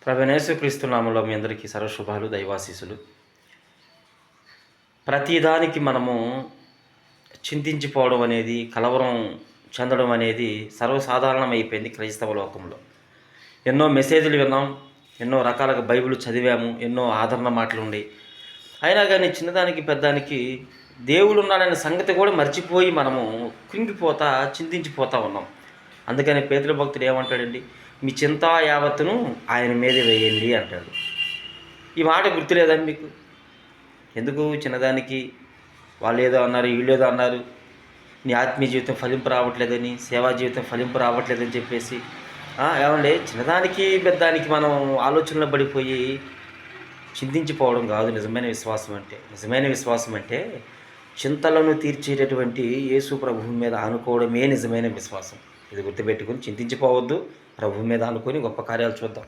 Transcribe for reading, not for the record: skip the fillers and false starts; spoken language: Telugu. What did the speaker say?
ప్రభువైన యేసుక్రీస్తు నామములో మీ అందరికీ సర్వశుభాలు దైవాశీస్సులు. ప్రతిదానికి మనము చింతించిపోవడం అనేది, కలవరం చెందడం అనేది సర్వసాధారణమైపోయింది క్రైస్తవ లోకంలో. ఎన్నో మెసేజ్‌లు విన్నాం, ఎన్నో రకాలుగా బైబిల్ చదివాము, ఎన్నో ఆదరణ మాటలుండయి. అయినా కానీ చిన్నదానికి పెద్దానికి దేవుడున్నాడనే సంగతి కూడా మర్చిపోయి మనము కృంగిపోతా, చింతించిపోతా ఉన్నాం. అందుకని పేతురు భక్తుడు ఏమంటాడండి, మీ చింతా యావత్తును ఆయన మీద వేయండి అంటాడు. ఈ మాట గుర్తులేదండి మీకు? ఎందుకు చిన్నదానికి వాళ్ళు ఏదో అన్నారు, వీళ్ళేదో అన్నారు, నీ ఆత్మీయ జీవితం ఫలింపు రావట్లేదని, సేవా జీవితం ఫలింపు రావట్లేదని చెప్పేసి ఏమండి, చిన్నదానికి పెద్దానికి మనం ఆలోచనలో పడిపోయి చింతించిపోవడం కాదు నిజమైన విశ్వాసం అంటే. నిజమైన విశ్వాసం అంటే చింతలను తీర్చేటటువంటి యేసు ప్రభువు మీద ఆనుకోవడమే నిజమైన విశ్వాసం. ఇది గుర్తుపెట్టుకుని చింతించిపోవద్దు, ప్రభువు మీద ఆనుకొని గొప్ప కార్యాలు చూద్దాం.